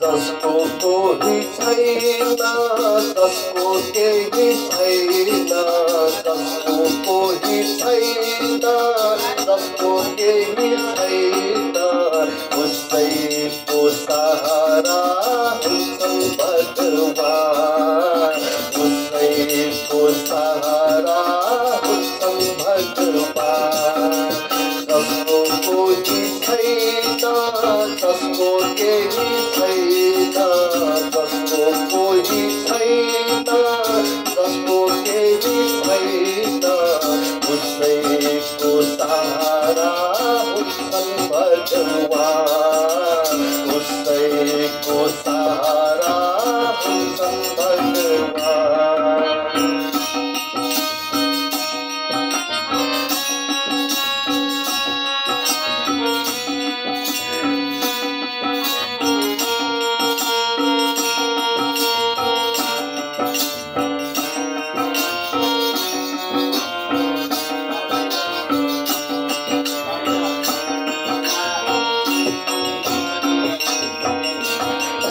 जसको कोही छैन, जसको केही छैन, जसको कोही छैन, जसको केही छैन, उसैको सहारा हुन्छन् भगवान, उसैको सहारा हुन्छन् भगवान। जसको कोही छैन, जसको केही छैन, जसको कोही छैन, जसको केही छैन, उसैको सहारा हुन्छन् भगवान, उसैको सहारा हुन्छन् भगवान।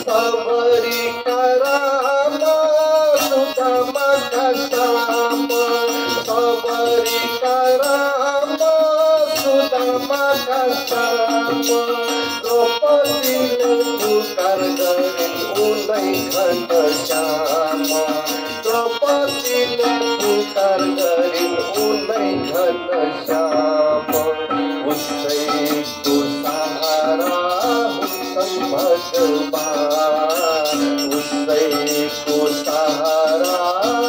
सबरी करामा सुदामा कासामा, सबरी करामा सुदामा कासामा, द्रौपदीले पुकार गरिन् उनै घनश्यामा, द्रौपदीले पुकार गरिन् उनै घनश्यामा, उसैको सहारा हुन्छन् भगवान, उसैको सहारा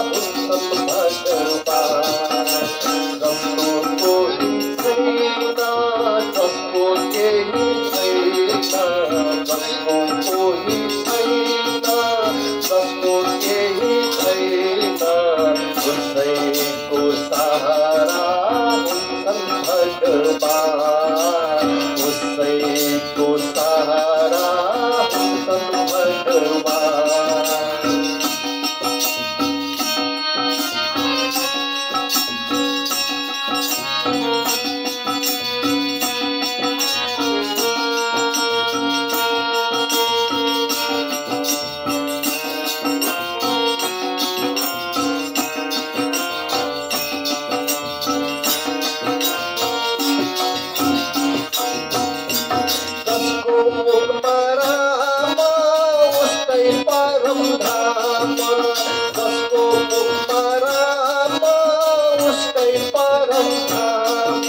हुन्छन् भगवान। जसको कोही छैन, जसको केही छैन, जसको कोही छैन, जसको केही छैन, उसैको सहारा हुन्छन् भगवान, उसैको सहारा हुन्छन् भगवान। जसको मुखमा राम उस्तै परम धाम, जसको मुखमा राम उस्तै परम धाम,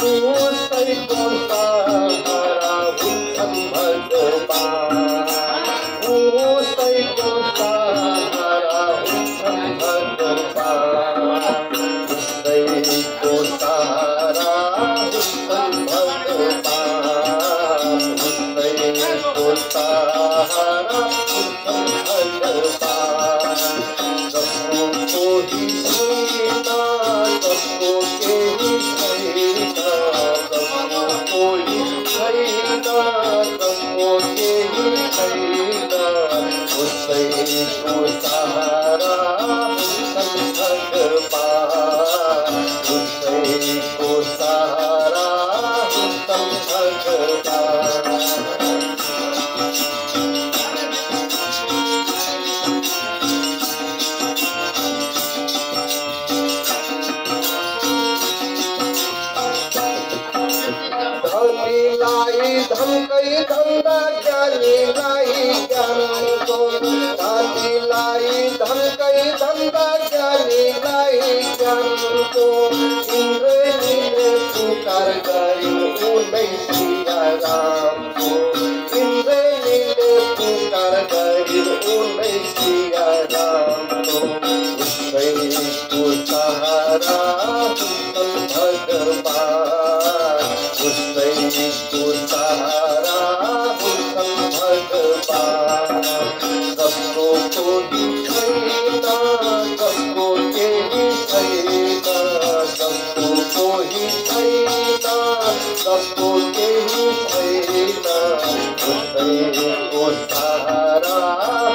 उसैको सहारा हुन्छन् भगवान, उसैको सहारा हुन्छन् भगवान, उसैको सहारा हुन्छन् भगवान, उसैको सहारा हुन्छन् भगवान। जसको कोही छैन, जसको केही छैन, जसको कोही छैन, जसको केही छैन, उसैको सहारा हुन्छन् भगवान, उसैको सहारा हुन्छन् भगवान। धनीलाई धनकै धन्दा, ज्ञानीलाई ज्ञानको, धनीलाई धनकै धन्दा, ज्ञानीलाई ज्ञानको, इन्द्रेणीले पुकार गरिन् उनै सिया रामको, इन्द्रेणीले पुकार गरिन् उनै सिया रामको, उसैको सहारा हुन्छन् भगवान, उसैको सहारा हुन्छन् भगवान। जसको कोही छैन, जसको केही छैन, जसको कोही छैन, जसको केही छैन, उसैको सहारा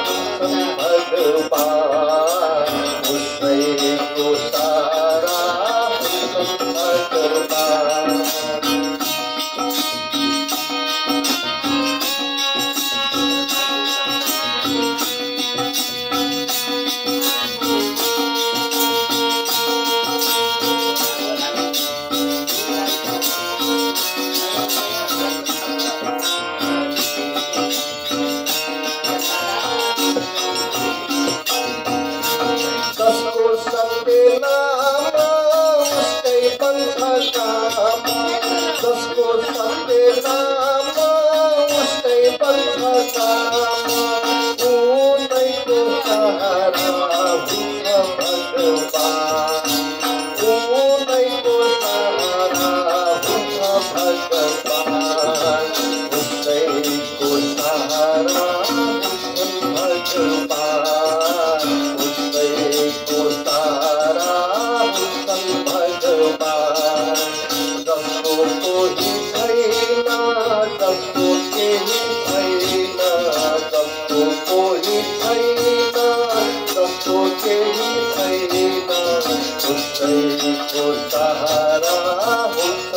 हुन्छन् भगवान, उसैको सहारा हुन्छन् भगवान। सङ्कटमा उनैको सहारा हुन्छ भगवान उनैको सहारा हुन्छ भगवान उसैको सहारा हुन्छ भगवान उसैको सहारा हुन्छ भगवान जस्तो कोही छैन जस्तो केही छैन जस्तो कोही छैन जस्तो केही छैन उसैको सहारा हुन्छ